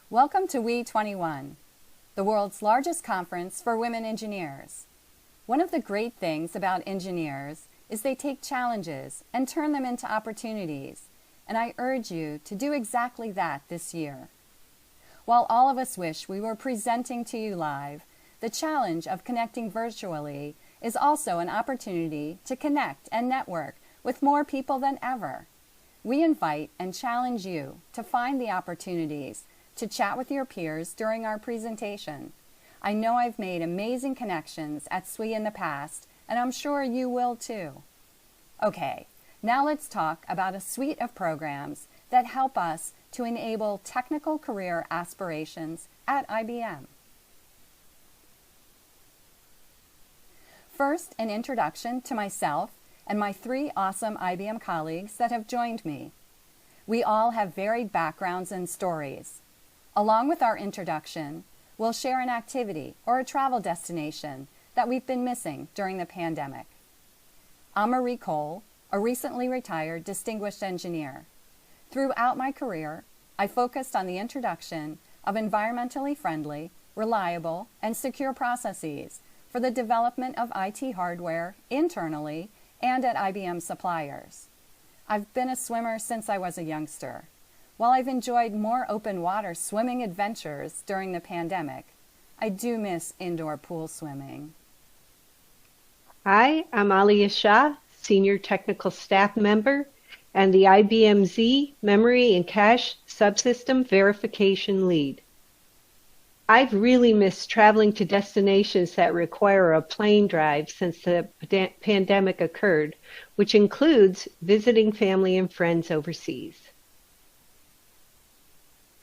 Welcome to We21, the world's largest conference for women engineers. One of the great things about engineers is they take challenges and turn them into opportunities, and I urge you to do exactly that this year. While all of us wish we were presenting to you live, the challenge of connecting virtually is also an opportunity to connect and network with more people than ever. We invite and challenge you to find the opportunities to chat with your peers during our presentation. I know I've made amazing connections at SWE in the past, and I'm sure you will too. Okay, now let's talk about a suite of programs that help us to enable technical career aspirations at IBM. First, an introduction to myself and my three awesome IBM colleagues that have joined me. We all have varied backgrounds and stories. Along with our introduction, we'll share an activity or a travel destination that we've been missing during the pandemic. I'm Marie Cole, a recently retired distinguished engineer. Throughout my career, I focused on the introduction of environmentally friendly, reliable, and secure processes for the development of IT hardware internally and at IBM suppliers. I've been a swimmer since I was a youngster. While I've enjoyed more open water swimming adventures during the pandemic, I do miss indoor pool swimming. Hi, I'm Alia Shah, Senior Technical Staff Member and the IBM Z Memory and Cache Subsystem Verification Lead. I've really missed traveling to destinations that require a plane drive since the pandemic occurred, which includes visiting family and friends overseas.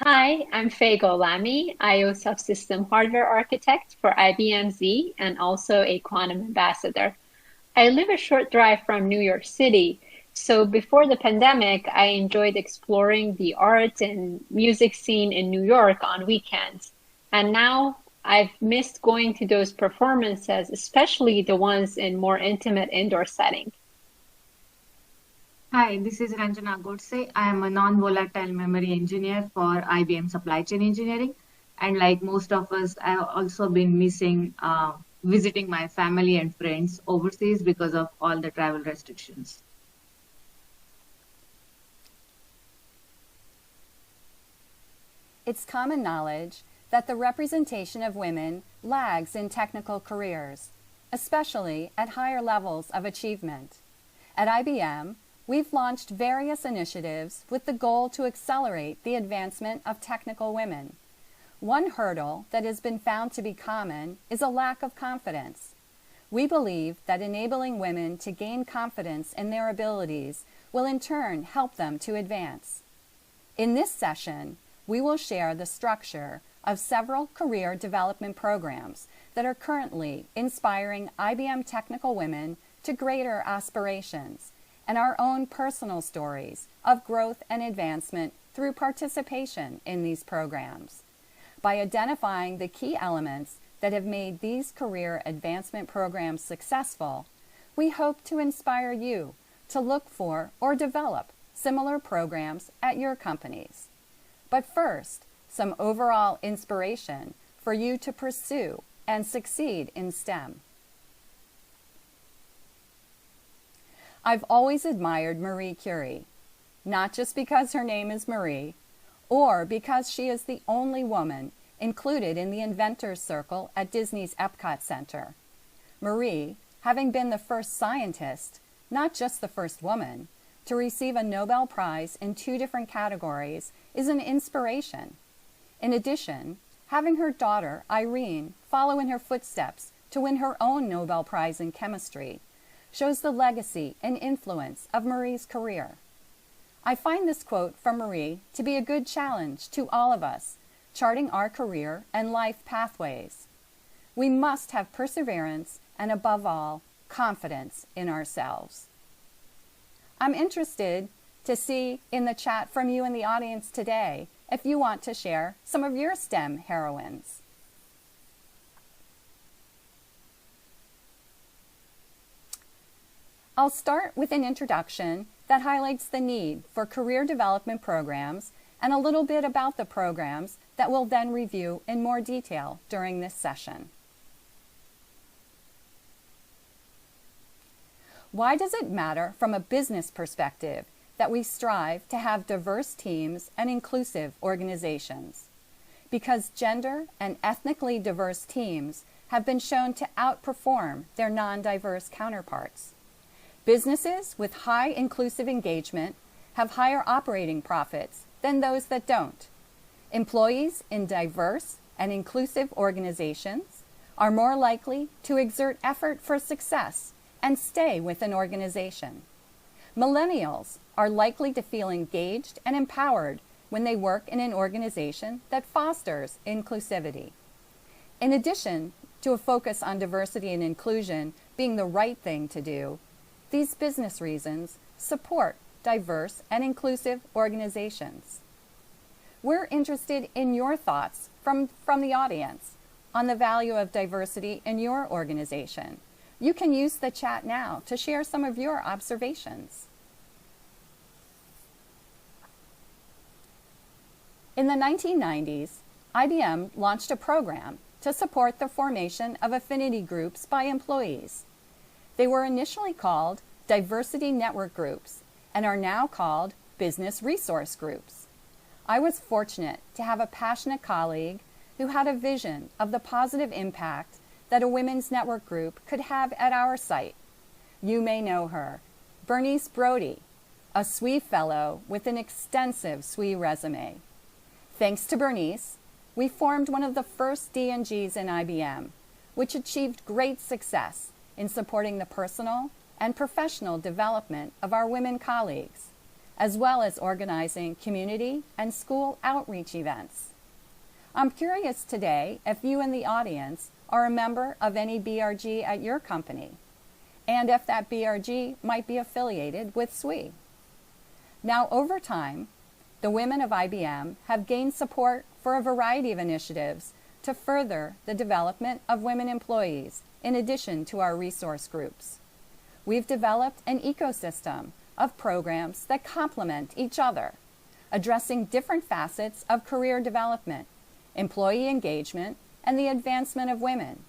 Hi, I'm Faye Golami, IO Subsystem Hardware Architect for IBM Z and also a Quantum Ambassador. I live a short drive from New York City, so before the pandemic, I enjoyed exploring the art and music scene in New York on weekends. And now I've missed going to those performances, especially the ones in more intimate indoor setting. Hi, this is Ranjana Godse. I am a non-volatile memory engineer for IBM Supply Chain Engineering. And like most of us, I have also been missing visiting my family and friends overseas because of all the travel restrictions. It's common knowledge that the representation of women lags in technical careers, especially at higher levels of achievement. At IBM, we've launched various initiatives with the goal to accelerate the advancement of technical women. One hurdle that has been found to be common is a lack of confidence. We believe that enabling women to gain confidence in their abilities will in turn help them to advance. In this session, we will share the structure of several career development programs that are currently inspiring IBM technical women to greater aspirations, and our own personal stories of growth and advancement through participation in these programs. By identifying the key elements that have made these career advancement programs successful, we hope to inspire you to look for or develop similar programs at your companies. But first, some overall inspiration for you to pursue and succeed in STEM. I've always admired Marie Curie, not just because her name is Marie, or because she is the only woman included in the Inventors Circle at Disney's Epcot Center. Marie, having been the first scientist, not just the first woman, to receive a Nobel Prize in 2 different categories is an inspiration. In addition, having her daughter, Irene, follow in her footsteps to win her own Nobel Prize in chemistry shows the legacy and influence of Marie's career. I find this quote from Marie to be a good challenge to all of us, charting our career and life pathways. We must have perseverance and, above all, confidence in ourselves. I'm interested to see in the chat from you in the audience today if you want to share some of your STEM heroines. I'll start with an introduction that highlights the need for career development programs and a little bit about the programs that we'll then review in more detail during this session. Why does it matter from a business perspective that we strive to have diverse teams and inclusive organizations? Because gender and ethnically diverse teams have been shown to outperform their non-diverse counterparts. Businesses with high inclusive engagement have higher operating profits than those that don't. Employees in diverse and inclusive organizations are more likely to exert effort for success and stay with an organization. Millennials are likely to feel engaged and empowered when they work in an organization that fosters inclusivity. In addition to a focus on diversity and inclusion being the right thing to do, these business reasons support diverse and inclusive organizations. We're interested in your thoughts from the audience on the value of diversity in your organization. You can use the chat now to share some of your observations. In the 1990s, IBM launched a program to support the formation of affinity groups by employees. They were initially called Diversity Network Groups and are now called Business Resource Groups. I was fortunate to have a passionate colleague who had a vision of the positive impact that a women's network group could have at our site. You may know her, Bernice Brody, a SWE fellow with an extensive SWE resume. Thanks to Bernice, we formed one of the first D&Gs in IBM, which achieved great success in supporting the personal and professional development of our women colleagues, as well as organizing community and school outreach events. I'm curious today if you in the audience are a member of any BRG at your company, and if that BRG might be affiliated with SWE. Now, over time, the women of IBM have gained support for a variety of initiatives to further the development of women employees in addition to our resource groups. We've developed an ecosystem of programs that complement each other, addressing different facets of career development, employee engagement, and the advancement of women.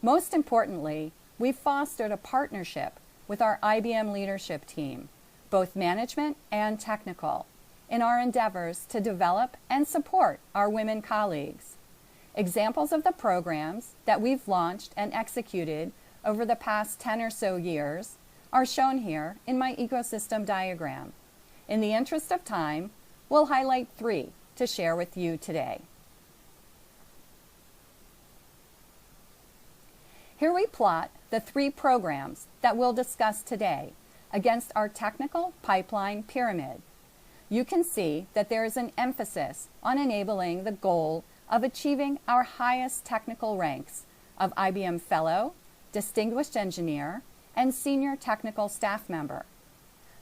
Most importantly, we've fostered a partnership with our IBM leadership team, both management and technical, in our endeavors to develop and support our women colleagues. Examples of the programs that we've launched and executed over the past 10 or so years are shown here in my ecosystem diagram. In the interest of time, we'll highlight 3 to share with you today. Here we plot the 3 programs that we'll discuss today against our technical pipeline pyramid. You can see that there is an emphasis on enabling the goal of achieving our highest technical ranks of IBM Fellow, Distinguished Engineer, and Senior Technical Staff Member.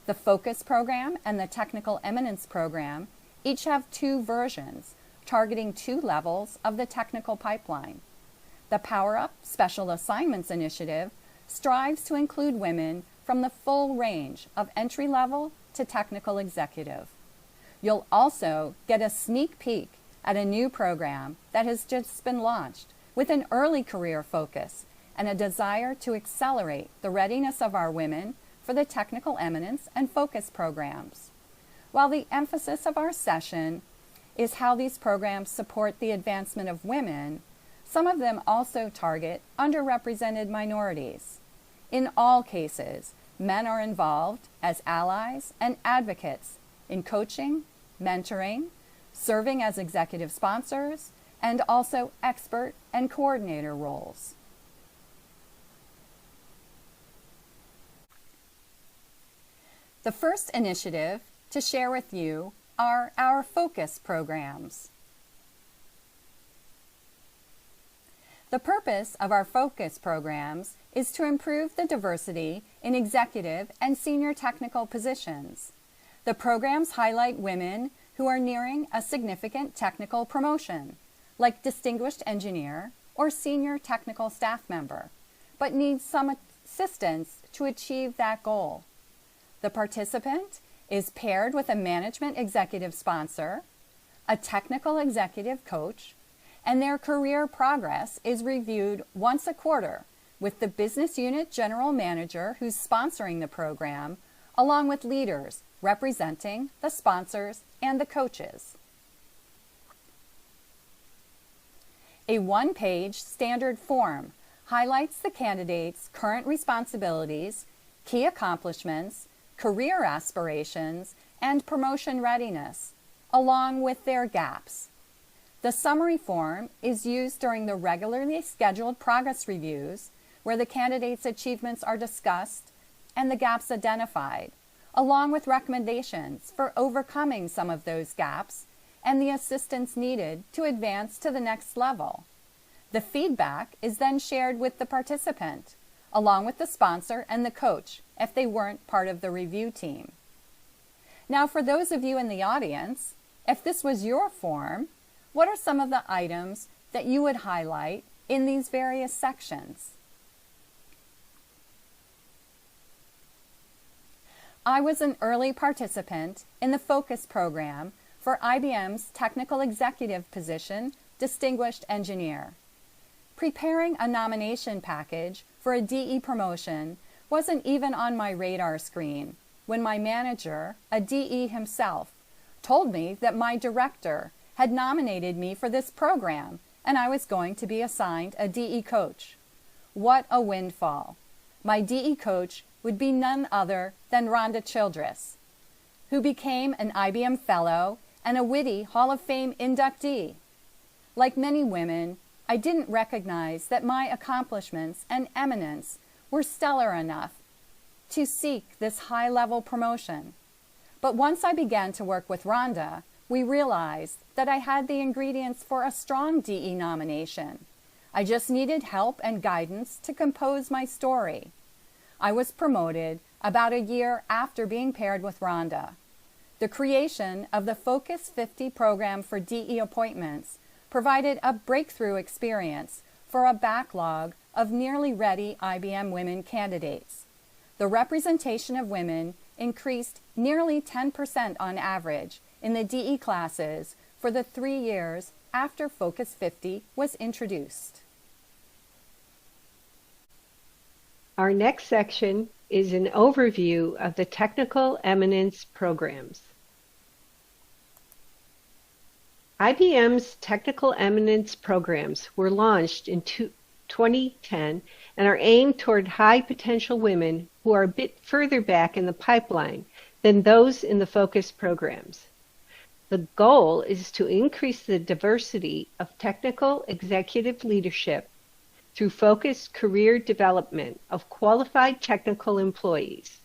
The Focus Program and the Technical Eminence Program each have 2 versions, targeting 2 levels of the technical pipeline. The Power Up Special Assignments Initiative strives to include women from the full range of entry-level to technical executive. You'll also get a sneak peek at a new program that has just been launched with an early career focus and a desire to accelerate the readiness of our women for the technical eminence and focus programs. While the emphasis of our session is how these programs support the advancement of women, some of them also target underrepresented minorities. In all cases, men are involved as allies and advocates in coaching, mentoring, serving as executive sponsors, and also expert and coordinator roles. The first initiative to share with you are our focus programs. The purpose of our focus programs is to improve the diversity in executive and senior technical positions. The programs highlight women who are nearing a significant technical promotion, like Distinguished Engineer or Senior Technical Staff Member, but need some assistance to achieve that goal. The participant is paired with a management executive sponsor a technical executive coach, and their career progress is reviewed once a quarter with the business unit general manager who's sponsoring the program, along with leaders representing the sponsors and the coaches. A one-page standard form highlights the candidate's current responsibilities, key accomplishments, career aspirations, and promotion readiness, along with their gaps. The summary form is used during the regularly scheduled progress reviews, where the candidate's achievements are discussed and the gaps identified, along with recommendations for overcoming some of those gaps and the assistance needed to advance to the next level. The feedback is then shared with the participant, along with the sponsor and the coach if they weren't part of the review team. Now, for those of you in the audience, if this was your form, what are some of the items that you would highlight in these various sections? I was an early participant in the Focus program for IBM's technical executive position, Distinguished Engineer. Preparing a nomination package for a DE promotion wasn't even on my radar screen when my manager, a DE himself, told me that my director had nominated me for this program and I was going to be assigned a DE coach. What a windfall. My DE coach would be none other than Rhonda Childress, who became an IBM Fellow and a Witty Hall of Fame inductee. Like many women, I didn't recognize that my accomplishments and eminence were stellar enough to seek this high-level promotion. But once I began to work with Rhonda, we realized that I had the ingredients for a strong DE nomination. I just needed help and guidance to compose my story. I was promoted about a year after being paired with Rhonda. The creation of the Focus 50 program for DE appointments provided a breakthrough experience for a backlog of nearly ready IBM women candidates. The representation of women increased nearly 10% on average in the DE classes for the 3 years after Focus 50 was introduced. Our next section is an overview of the Technical Eminence programs. IBM's Technical Eminence programs were launched in 2010 and are aimed toward high-potential women who are a bit further back in the pipeline than those in the Focus programs. The goal is to increase the diversity of technical executive leadership through focused career development of qualified technical employees.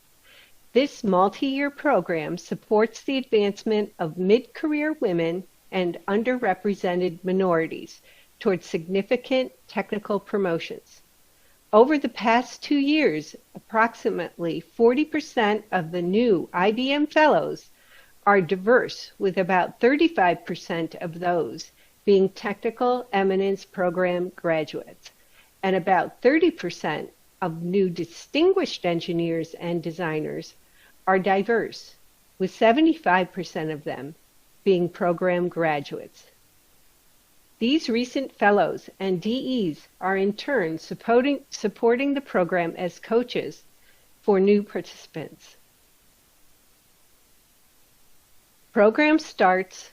This multi-year program supports the advancement of mid-career women and underrepresented minorities towards significant technical promotions. Over the past 2 years, approximately 40% of the new IBM Fellows are diverse, with about 35% of those being Technical Eminence Program graduates, and about 30% of new distinguished engineers and designers are diverse, with 75% of them being program graduates. These recent fellows and DEs are in turn supporting the program as coaches for new participants. Program starts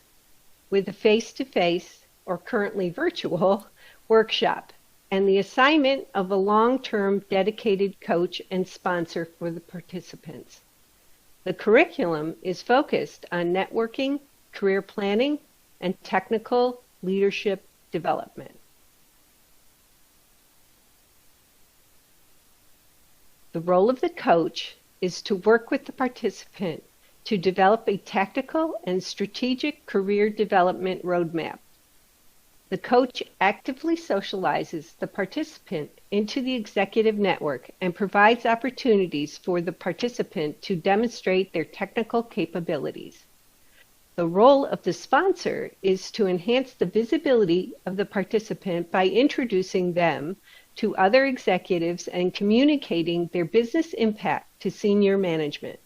with a face-to-face, or currently virtual, workshop and the assignment of a long-term dedicated coach and sponsor for the participants. The curriculum is focused on networking, career planning, and technical leadership development. The role of the coach is to work with the participant to develop a tactical and strategic career development roadmap. The coach actively socializes the participant into the executive network and provides opportunities for the participant to demonstrate their technical capabilities. The role of the sponsor is to enhance the visibility of the participant by introducing them to other executives and communicating their business impact to senior management.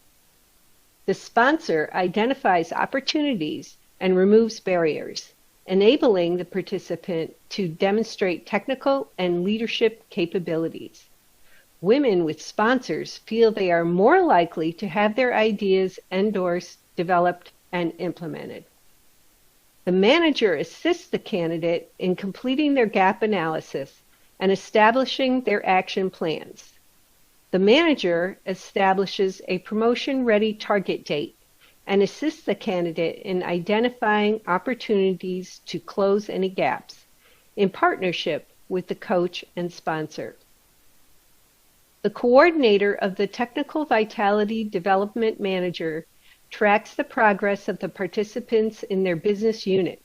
The sponsor identifies opportunities and removes barriers, enabling the participant to demonstrate technical and leadership capabilities. Women with sponsors feel they are more likely to have their ideas endorsed, developed, and implemented. The manager assists the candidate in completing their gap analysis and establishing their action plans. The manager establishes a promotion-ready target date and assists the candidate in identifying opportunities to close any gaps, in partnership with the coach and sponsor. The coordinator of the Technical Vitality Development Manager tracks the progress of the participants in their business unit.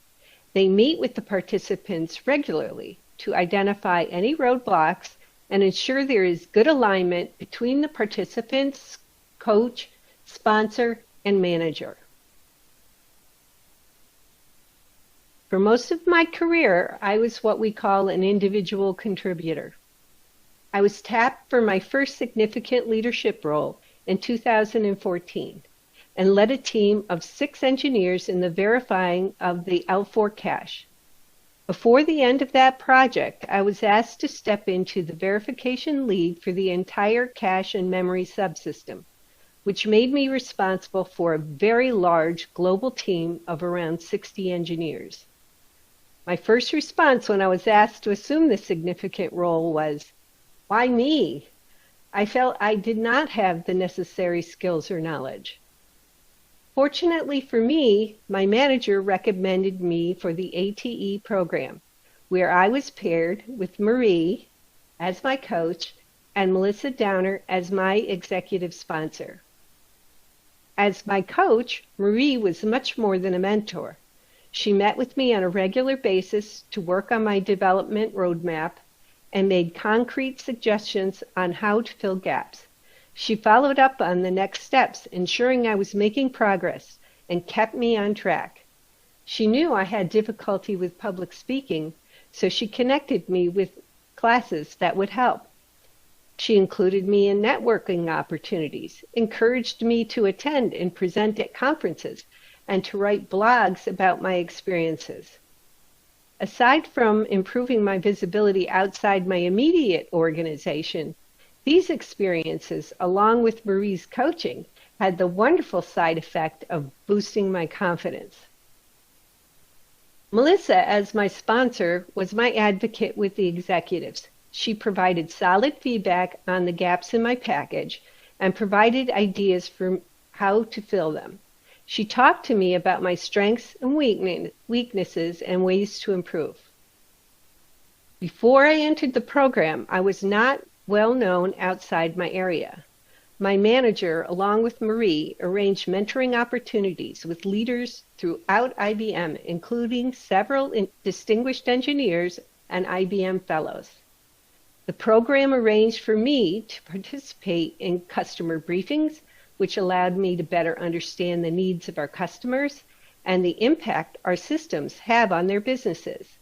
They meet with the participants regularly to identify any roadblocks and ensure there is good alignment between the participants, coach, sponsor, and manager. For most of my career, I was what we call an individual contributor. I was tapped for my first significant leadership role in 2014 and led a team of 6 engineers in the verifying of the L4 cache. Before the end of that project, I was asked to step into the verification lead for the entire cache and memory subsystem, which made me responsible for a very large global team of around 60 engineers. My first response when I was asked to assume this significant role was, "Why me?" I felt I did not have the necessary skills or knowledge. Fortunately for me, my manager recommended me for the ATE program, where I was paired with Marie as my coach and Melissa Downer as my executive sponsor. As my coach, Marie was much more than a mentor. She met with me on a regular basis to work on my development roadmap and made concrete suggestions on how to fill gaps. She followed up on the next steps, ensuring I was making progress, and kept me on track. She knew I had difficulty with public speaking, so she connected me with classes that would help. She included me in networking opportunities, encouraged me to attend and present at conferences, and to write blogs about my experiences. Aside from improving my visibility outside my immediate organization, these experiences, along with Marie's coaching, had the wonderful side effect of boosting my confidence. Melissa, as my sponsor, was my advocate with the executives. She provided solid feedback on the gaps in my package and provided ideas for how to fill them. She talked to me about my strengths and weaknesses and ways to improve. Before I entered the program, I was not well known outside my area. My manager, along with Marie, arranged mentoring opportunities with leaders throughout IBM, including several distinguished engineers and IBM fellows. The program arranged for me to participate in customer briefings, which allowed me to better understand the needs of our customers and the impact our systems have on their businesses.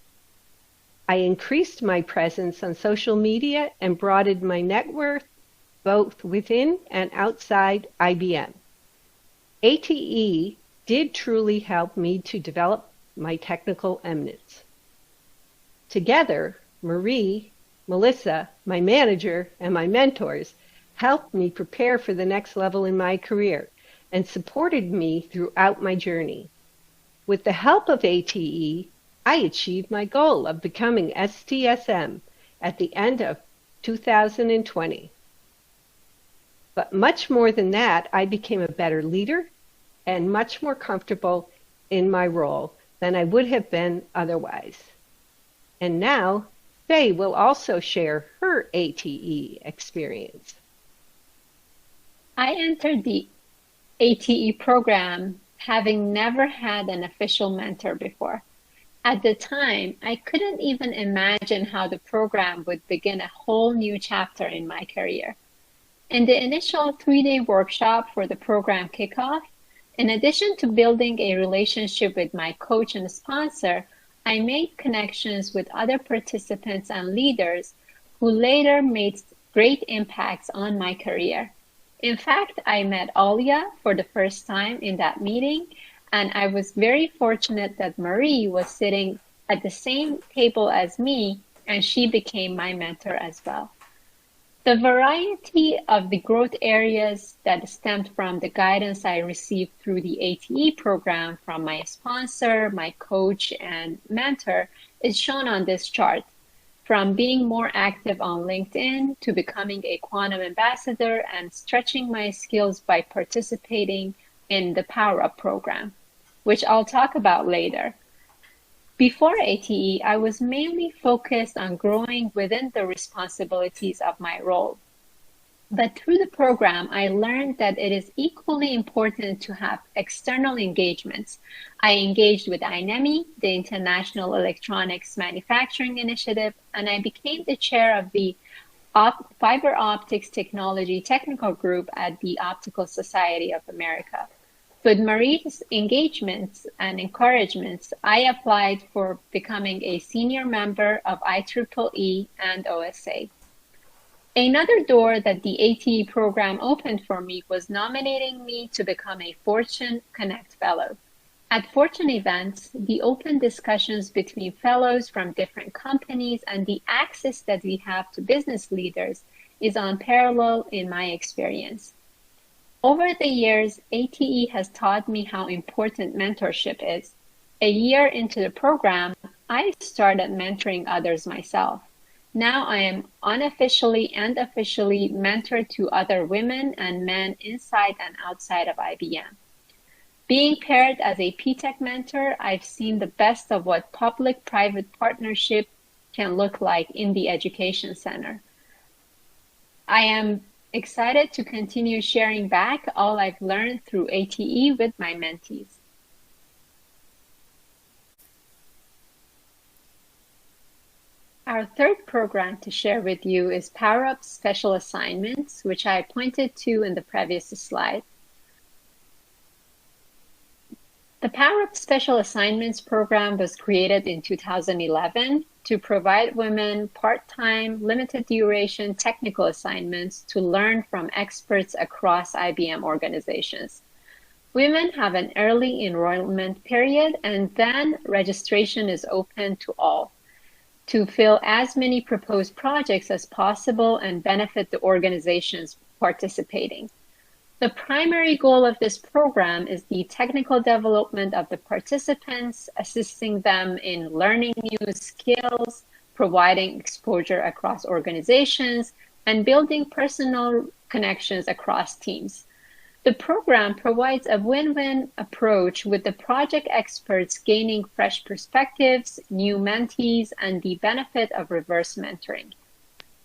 I increased my presence on social media and broadened my network both within and outside IBM. ATE did truly help me to develop my technical eminence. Together, Marie, Melissa, my manager, and my mentors helped me prepare for the next level in my career and supported me throughout my journey. With the help of ATE, I achieved my goal of becoming STSM at the end of 2020. But much more than that, I became a better leader and much more comfortable in my role than I would have been otherwise. And now, Faye will also share her ATE experience. I entered the ATE program having never had an official mentor before. At the time, I couldn't even imagine how the program would begin a whole new chapter in my career. In the initial 3-day workshop for the program kickoff, in addition to building a relationship with my coach and sponsor, I made connections with other participants and leaders who later made great impacts on my career. In fact, I met Alia for the first time in that meeting And I was very fortunate that Marie was sitting at the same table as me, and she became my mentor as well. The variety of the growth areas that stemmed from the guidance I received through the ATE program from my sponsor, my coach, and mentor is shown on this chart. From being more active on LinkedIn to becoming a quantum ambassador and stretching my skills by participating in the Power Up program, which I'll talk about later. Before ATE, I was mainly focused on growing within the responsibilities of my role. But through the program, I learned that it is equally important to have external engagements. I engaged with INEMI, the International Electronics Manufacturing Initiative, and I became the chair of the Fiber Optics Technology Technical Group at the Optical Society of America. With Marie's engagements and encouragements, I applied for becoming a senior member of IEEE and OSA. Another door that the ATE program opened for me was nominating me to become a Fortune Connect Fellow. At Fortune events, the open discussions between fellows from different companies and the access that we have to business leaders is unparalleled in my experience. Over the years, ATE has taught me how important mentorship is. A year into the program, I started mentoring others myself. Now I am unofficially and officially mentored to other women and men inside and outside of IBM. Being paired as a PTech mentor, I've seen the best of what public-private partnership can look like in the education center. I am excited to continue sharing back all I've learned through ATE with my mentees. Our third program to share with you is Power Up Special Assignments, which I pointed to in the previous slide. The Power Up Special Assignments program was created in 2011 to provide women part-time, limited duration technical assignments to learn from experts across IBM organizations. Women have an early enrollment period, and then registration is open to all to fill as many proposed projects as possible and benefit the organizations participating. The primary goal of this program is the technical development of the participants, assisting them in learning new skills, providing exposure across organizations, and building personal connections across teams. The program provides a win-win approach with the project experts gaining fresh perspectives, new mentees, and the benefit of reverse mentoring.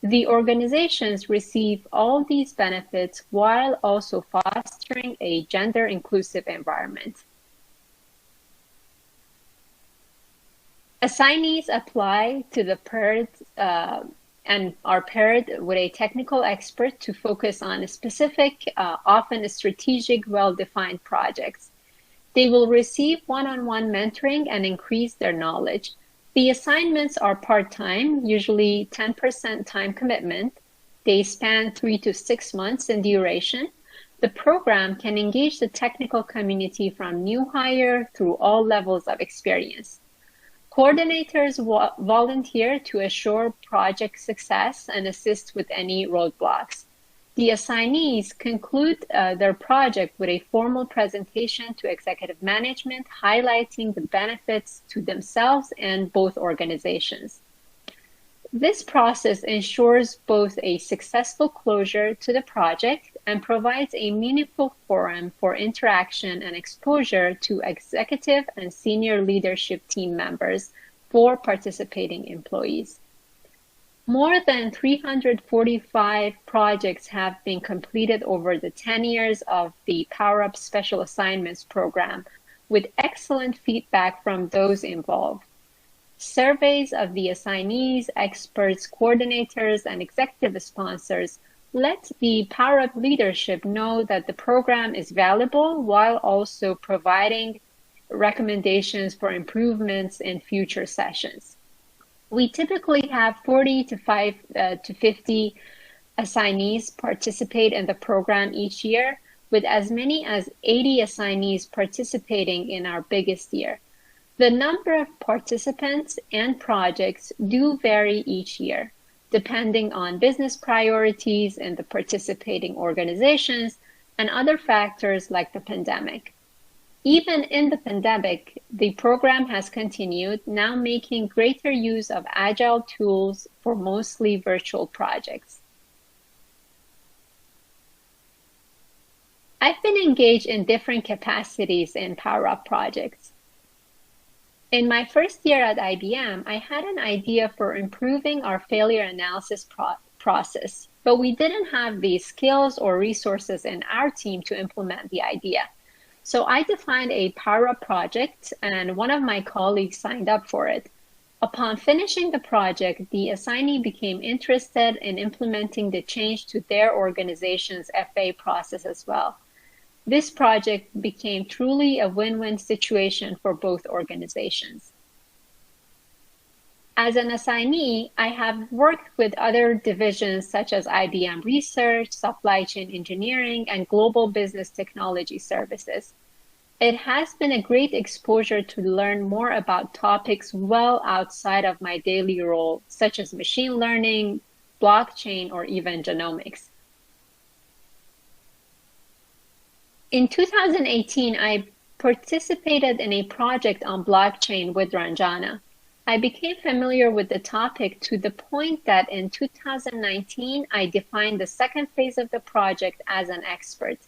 The organizations receive all these benefits while also fostering a gender-inclusive environment. Assignees apply to the paired and are paired with a technical expert to focus on a specific, often strategic, well-defined projects. They will receive one-on-one mentoring and increase their knowledge. The assignments are part-time, usually 10% time commitment. They span 3 to 6 months in duration. The program can engage the technical community from new hire through all levels of experience. Coordinators volunteer to assure project success and assist with any roadblocks. The assignees conclude their project with a formal presentation to executive management, highlighting the benefits to themselves and both organizations. This process ensures both a successful closure to the project and provides a meaningful forum for interaction and exposure to executive and senior leadership team members for participating employees. More than 345 projects have been completed over the 10 years of the Power Up Special Assignments program, with excellent feedback from those involved. Surveys of the assignees, experts, coordinators, and executive sponsors let the Power Up leadership know that the program is valuable while also providing recommendations for improvements in future sessions. We typically have 40 to 50 assignees participate in the program each year, with as many as 80 assignees participating in our biggest year. The number of participants and projects do vary each year, depending on business priorities in the participating organizations and other factors like the pandemic. Even in the pandemic, the program has continued, now making greater use of agile tools for mostly virtual projects. I've been engaged in different capacities in Power Up projects. In my first year at IBM, I had an idea for improving our failure analysis process, but we didn't have the skills or resources in our team to implement the idea. So I defined a Power Up project, and one of my colleagues signed up for it. Upon finishing the project, the assignee became interested in implementing the change to their organization's FA process as well. This project became truly a win-win situation for both organizations. As an assignee, I have worked with other divisions such as IBM Research, Supply Chain Engineering, and Global Business Technology Services. It has been a great exposure to learn more about topics well outside of my daily role, such as machine learning, blockchain, or even genomics. In 2018, I participated in a project on blockchain with Ranjana. I became familiar with the topic to the point that in 2019, I defined the second phase of the project as an expert.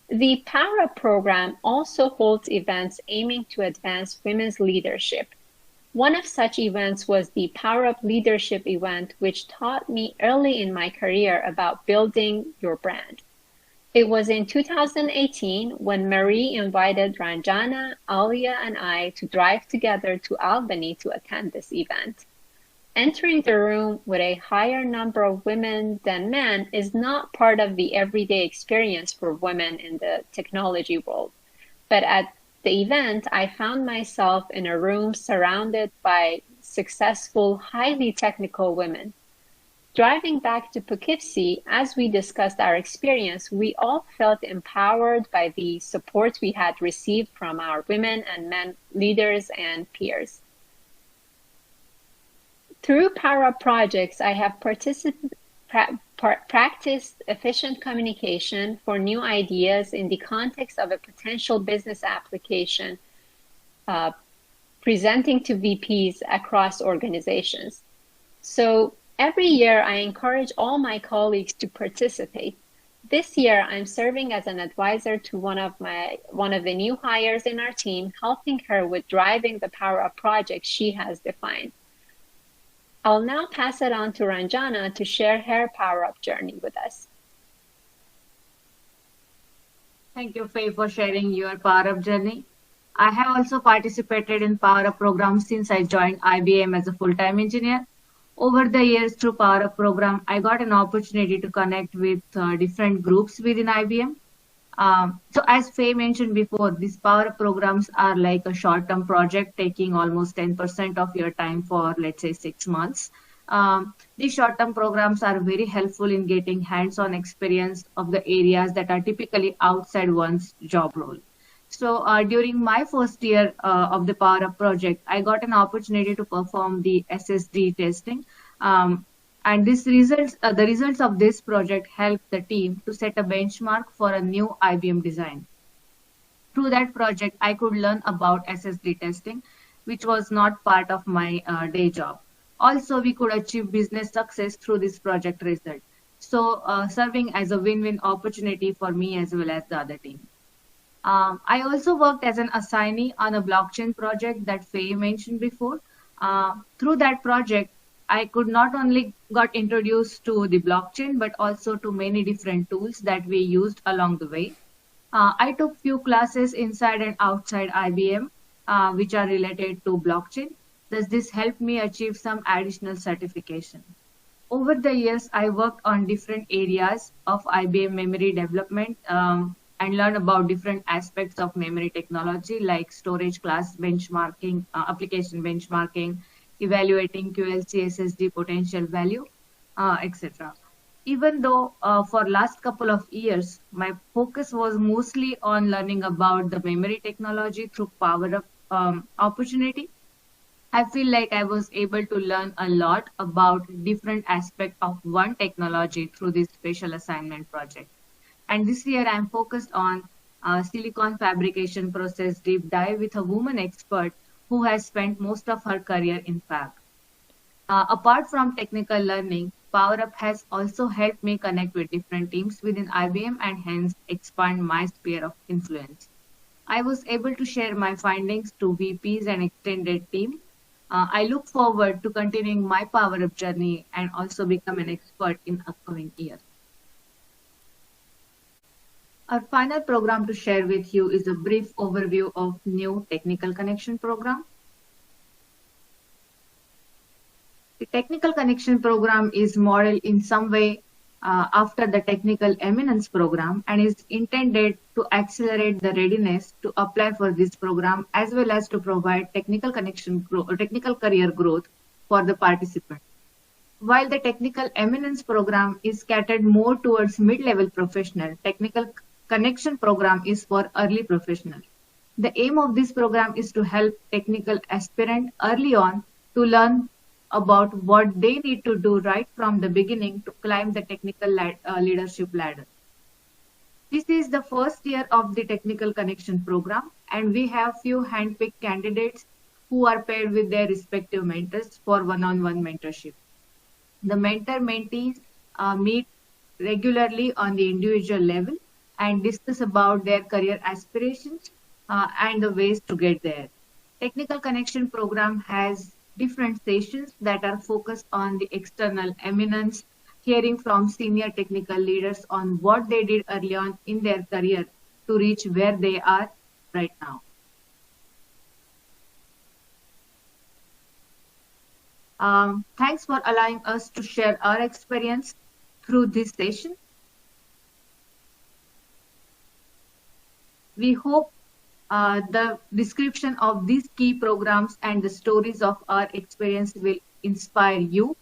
The Power Up program also holds events aiming to advance women's leadership. One of such events was the Power Up Leadership event, which taught me early in my career about building your brand. It was in 2018 when Marie invited Ranjana, Alia, and I to drive together to Albany to attend this event. Entering the room with a higher number of women than men is not part of the everyday experience for women in the technology world. But at the event, I found myself in a room surrounded by successful, highly technical women. Driving back to Poughkeepsie, as we discussed our experience, we all felt empowered by the support we had received from our women and men leaders and peers. Through Power Up projects, I have practiced efficient communication for new ideas in the context of a potential business application, presenting to VPs across organizations. So every year, I encourage all my colleagues to participate. This year, I'm serving as an advisor to one of the new hires in our team, helping her with driving the Power Up project she has defined. I'll now pass it on to Ranjana to share her Power Up journey with us. Thank you, Faye, for sharing your Power Up journey. I have also participated in Power Up programs since I joined IBM as a full-time engineer. Over the years through Power Up program, I got an opportunity to connect with different groups within IBM. So as Faye mentioned before, these Power Up programs are like a short-term project taking almost 10% of your time for, let's say, 6 months. These short-term programs are very helpful in getting hands-on experience of the areas that are typically outside one's job role. So during my first year of the Power Up project, I got an opportunity to perform the SSD testing. And the results of this project helped the team to set a benchmark for a new IBM design. Through that project, I could learn about SSD testing, which was not part of my day job. Also, we could achieve business success through this project result. So serving as a win-win opportunity for me as well as the other team. I also worked as an assignee on a blockchain project that Faye mentioned before. Through that project, I could not only got introduced to the blockchain, but also to many different tools that we used along the way. I took few classes inside and outside IBM, which are related to blockchain. Thus, this helped me achieve some additional certification. Over the years, I worked on different areas of IBM memory development and learned about different aspects of memory technology like storage class benchmarking, application benchmarking, evaluating QLC SSD potential value, etc. Even though for last couple of years, my focus was mostly on learning about the memory technology through Power Up opportunity, I feel like I was able to learn a lot about different aspects of one technology through this special assignment project. And this year I'm focused on silicon fabrication process deep dive with a woman expert who has spent most of her career in fab. Apart from technical learning, PowerUp has also helped me connect with different teams within IBM and hence expand my sphere of influence. I was able to share my findings to VPs and extended team. I look forward to continuing my PowerUp journey and also become an expert in upcoming years. Our final program to share with you is a brief overview of new technical connection program. The technical connection program is modeled in some way after the technical eminence program and is intended to accelerate the readiness to apply for this program as well as to provide technical technical career growth for the participant. While the technical eminence program is catered more towards mid-level professional, technical connection program is for early professionals. The aim of this program is to help technical aspirant early on to learn about what they need to do right from the beginning to climb the technical leadership ladder. This is the first year of the technical connection program, and we have few handpicked candidates who are paired with their respective mentors for one-on-one mentorship. The mentor-mentees meet regularly on the individual level and discuss about their career aspirations and the ways to get there. Technical Connection program has different sessions that are focused on the external eminence, hearing from senior technical leaders on what they did early on in their career to reach where they are right now. Thanks for allowing us to share our experience through this session. We hope the description of these key programs and the stories of our experience will inspire you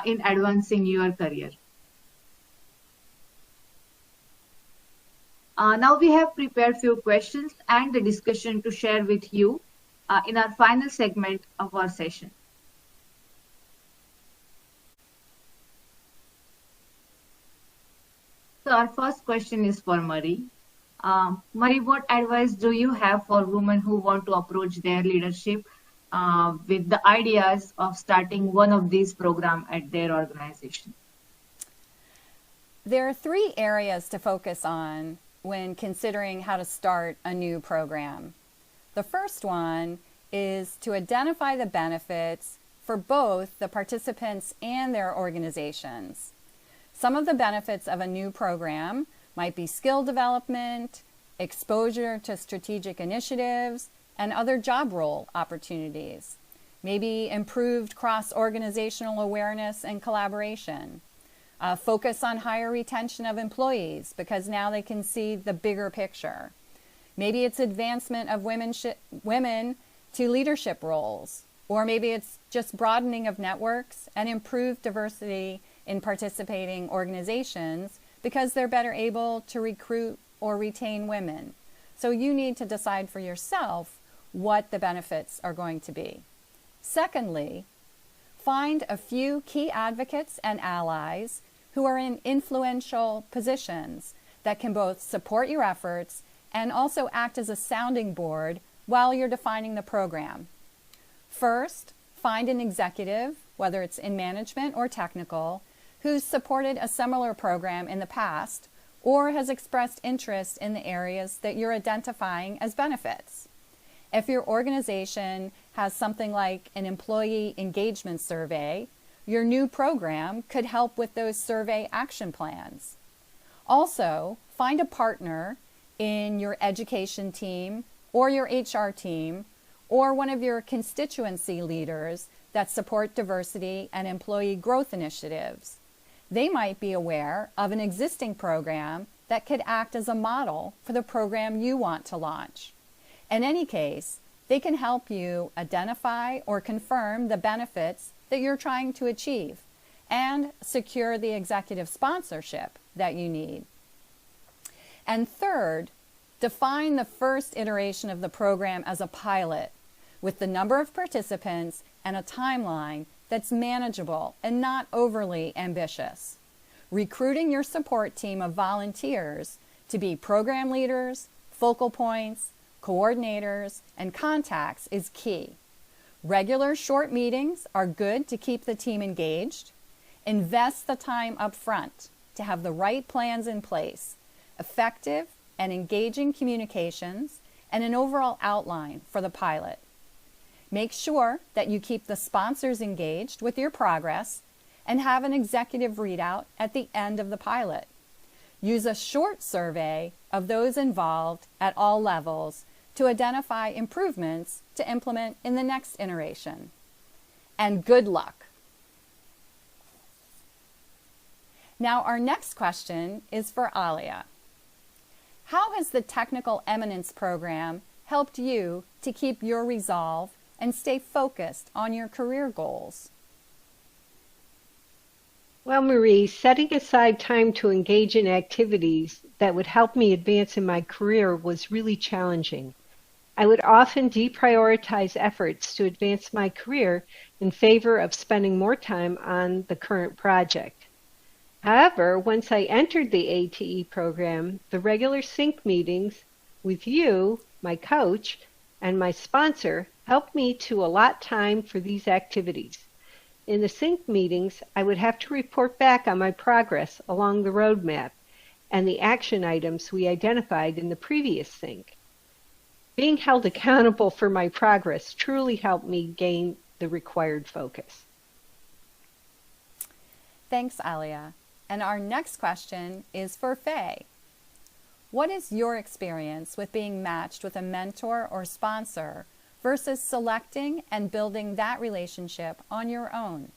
in advancing your career. Now we have prepared few questions and the discussion to share with you in our final segment of our session. So our first question is for Marie. Marie, what advice do you have for women who want to approach their leadership with the ideas of starting one of these programs at their organization? There are 3 areas to focus on when considering how to start a new program. The first one is to identify the benefits for both the participants and their organizations. Some of the benefits of a new program might be skill development, exposure to strategic initiatives, and other job role opportunities. Maybe improved cross-organizational awareness and collaboration. Focus on higher retention of employees because now they can see the bigger picture. Maybe it's advancement of women to leadership roles, or maybe it's just broadening of networks and improved diversity in participating organizations because they're better able to recruit or retain women. So you need to decide for yourself what the benefits are going to be. Secondly, find a few key advocates and allies who are in influential positions that can both support your efforts and also act as a sounding board while you're defining the program. First, find an executive, whether it's in management or technical, who's supported a similar program in the past or has expressed interest in the areas that you're identifying as benefits. If your organization has something like an employee engagement survey, your new program could help with those survey action plans. Also, find a partner in your education team or your HR team or one of your constituency leaders that support diversity and employee growth initiatives. They might be aware of an existing program that could act as a model for the program you want to launch. In any case, they can help you identify or confirm the benefits that you're trying to achieve and secure the executive sponsorship that you need. And third, define the first iteration of the program as a pilot with the number of participants and a timeline that's manageable and not overly ambitious. Recruiting your support team of volunteers to be program leaders, focal points, coordinators, and contacts is key. Regular short meetings are good to keep the team engaged. Invest the time up front to have the right plans in place, effective and engaging communications, and an overall outline for the pilot. Make sure that you keep the sponsors engaged with your progress and have an executive readout at the end of the pilot. Use a short survey of those involved at all levels to identify improvements to implement in the next iteration. And good luck. Now our next question is for Alia. How has the Technical Eminence Program helped you to keep your resolve and stay focused on your career goals? Well, Marie, setting aside time to engage in activities that would help me advance in my career was really challenging. I would often deprioritize efforts to advance my career in favor of spending more time on the current project. However, once I entered the ATE program, the regular sync meetings with you, my coach, and my sponsor helped me to allot time for these activities. In the sync meetings, I would have to report back on my progress along the roadmap and the action items we identified in the previous sync. Being held accountable for my progress truly helped me gain the required focus. Thanks, Alia. And our next question is for Faye. What is your experience with being matched with a mentor or sponsor versus selecting and building that relationship on your own?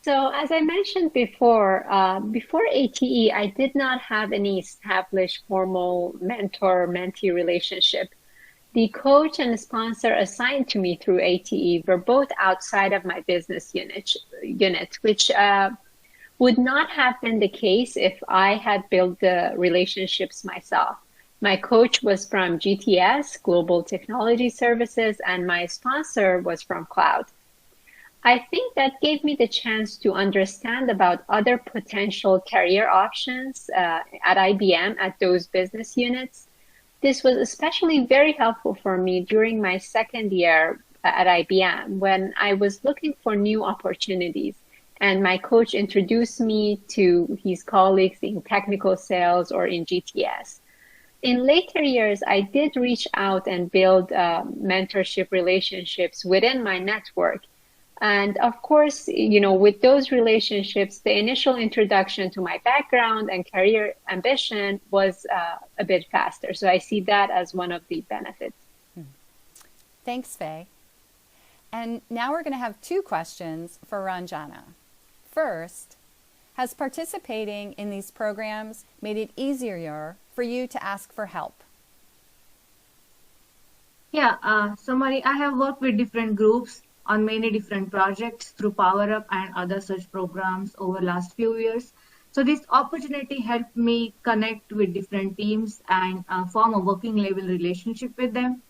So as I mentioned before ATE, I did not have any established formal mentor-mentee relationship. The coach and the sponsor assigned to me through ATE were both outside of my business unit, which would not have been the case if I had built the relationships myself. My coach was from GTS, Global Technology Services, and my sponsor was from Cloud. I think that gave me the chance to understand about other potential career options at IBM at those business units. This was especially very helpful for me during my second year at IBM when I was looking for new opportunities. And my coach introduced me to his colleagues in technical sales or in GTS. In later years, I did reach out and build mentorship relationships within my network. And of course, with those relationships, the initial introduction to my background and career ambition was a bit faster. So I see that as one of the benefits. Thanks, Faye. And now we're going to have two questions for Ranjana. First, has participating in these programs made it easier for you to ask for help? Yeah, so Marie, I have worked with different groups on many different projects through Power Up and other such programs over the last few years. So this opportunity helped me connect with different teams and form a working level relationship with them.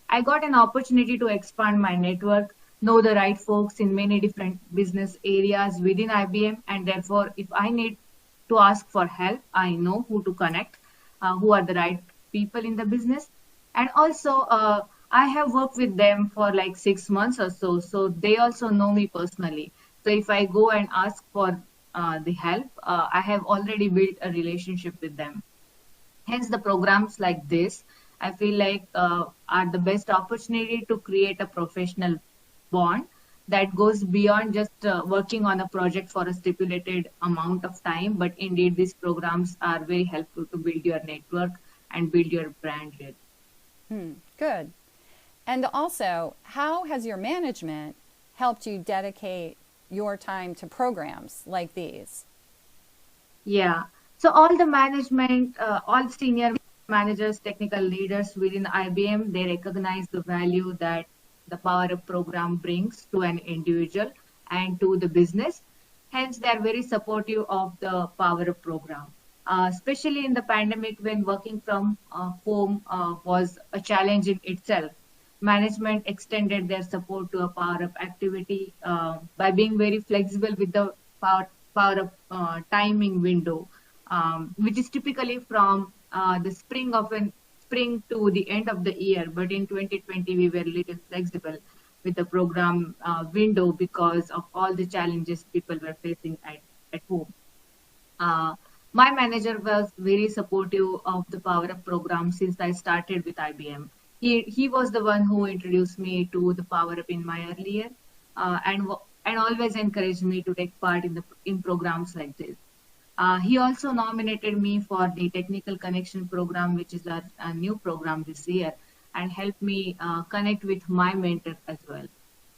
I got an opportunity to expand my network, know the right folks in many different business areas within IBM, and therefore if I need to ask for help, I know who to connect, who are the right people in the business. And also I have worked with them for like 6 months or so they also know me personally. So if I go and ask for the help, I have already built a relationship with them. Hence the programs like this, I feel like are the best opportunity to create a professional bond that goes beyond just working on a project for a stipulated amount of time, but indeed these programs are very helpful to build your network and build your brand really. Good. And also, how has your management helped you dedicate your time to programs like these? Yeah, so all the management, all senior managers, technical leaders within IBM, they recognize the value that the Power Up program brings to an individual and to the business. Hence, they are very supportive of the Power Up program. Especially in the pandemic when working from home was a challenge in itself. Management extended their support to a Power Up activity by being very flexible with the Power Up timing window, which is typically from the spring to the end of the year. But in 2020, we were a little flexible with the program window because of all the challenges people were facing at home. Uh, my manager was very supportive of the Power Up program since I started with IBM. He was the one who introduced me to the Power Up in my early year, and always encouraged me to take part in programs like this. He also nominated me for the Technical Connection program, which is a new program this year, and helped me connect with my mentor as well.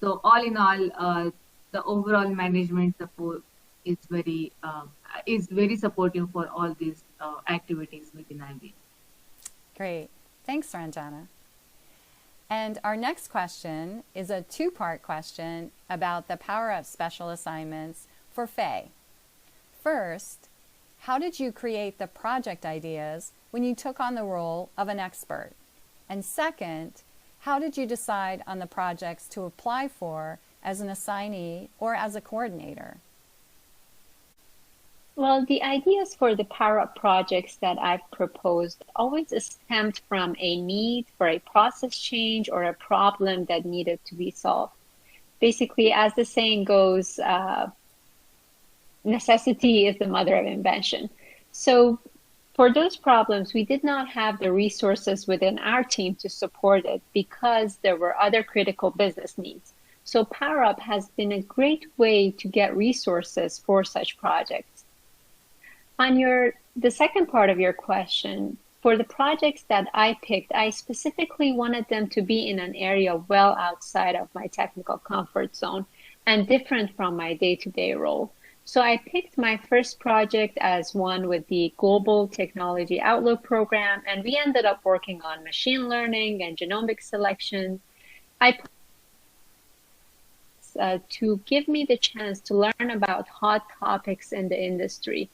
So all in all, the overall management support is very supportive for all these activities within IBM. Great. Thanks, Ranjana. And our next question is a two-part question about the Power Up special assignments for Faye. First, how did you create the project ideas when you took on the role of an expert? And second, how did you decide on the projects to apply for as an assignee or as a coordinator? Well, the ideas for the Power Up projects that I've proposed always stemmed from a need for a process change or a problem that needed to be solved. Basically, as the saying goes, necessity is the mother of invention. So for those problems, we did not have the resources within our team to support it because there were other critical business needs. So Power Up has been a great way to get resources for such projects. On the second part of your question, for the projects that I picked, I specifically wanted them to be in an area well outside of my technical comfort zone and different from my day-to-day role. So I picked my first project as one with the Global Technology Outlook program, and we ended up working on machine learning and genomic selection. To give me the chance to learn about hot topics in the industry,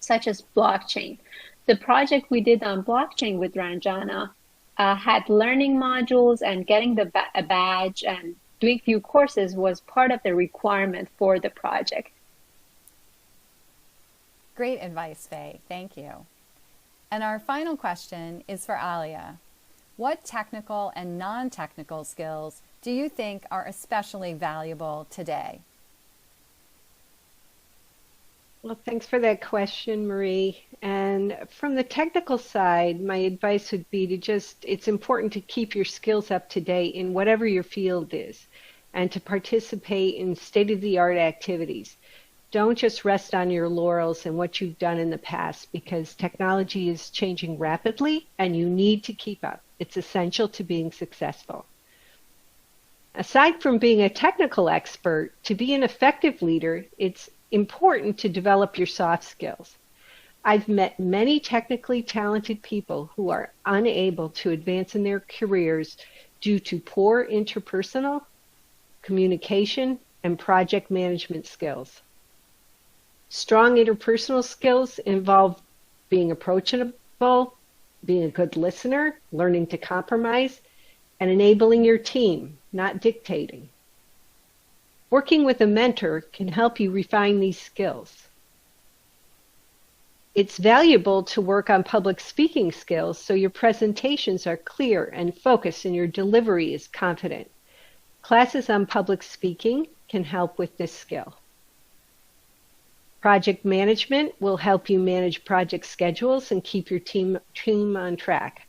such as blockchain. The project we did on blockchain with Ranjana had learning modules, and getting a badge and doing few courses was part of the requirement for the project. Great advice, Faye. Thank you. And our final question is for Alia. What technical and non-technical skills do you think are especially valuable today? Well, thanks for that question, Marie. And from the technical side, my advice would be it's important to keep your skills up to date in whatever your field is and to participate in state-of-the-art activities. Don't just rest on your laurels and what you've done in the past, because technology is changing rapidly and you need to keep up. It's essential to being successful. Aside from being a technical expert, to be an effective leader, it's important to develop your soft skills. I've met many technically talented people who are unable to advance in their careers due to poor interpersonal, communication, and project management skills. Strong interpersonal skills involve being approachable, being a good listener, learning to compromise, and enabling your team, not dictating. Working with a mentor can help you refine these skills. It's valuable to work on public speaking skills so your presentations are clear and focused and your delivery is confident. Classes on public speaking can help with this skill. Project management will help you manage project schedules and keep your team on track.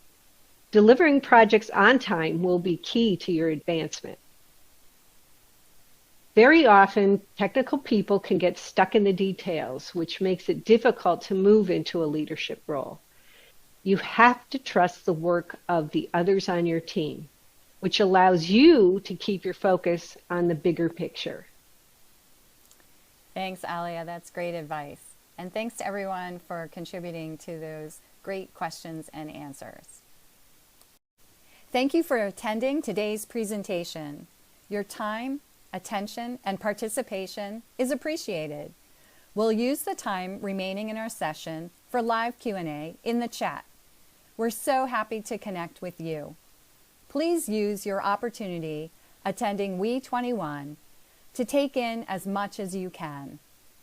Delivering projects on time will be key to your advancement. Very often, technical people can get stuck in the details, which makes it difficult to move into a leadership role. You have to trust the work of the others on your team, which allows you to keep your focus on the bigger picture. Thanks, Alia. That's great advice. And thanks to everyone for contributing to those great questions and answers. Thank you for attending today's presentation. Your time, attention, and participation is appreciated. We'll use the time remaining in our session for live Q&A in the chat. We're so happy to connect with you. Please use your opportunity attending We21 to take in as much as you can.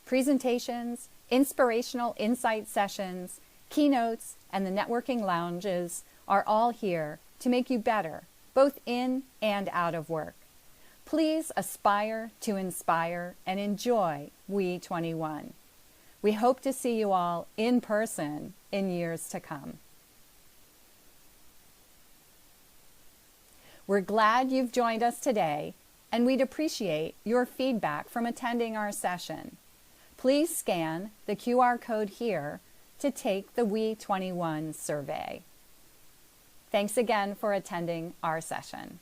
Presentations, inspirational insight sessions, keynotes, and the networking lounges are all here to make you better, both in and out of work. Please aspire to inspire and enjoy We21. We hope to see you all in person in years to come. We're glad you've joined us today, and we'd appreciate your feedback from attending our session. Please scan the QR code here to take the We21 survey. Thanks again for attending our session.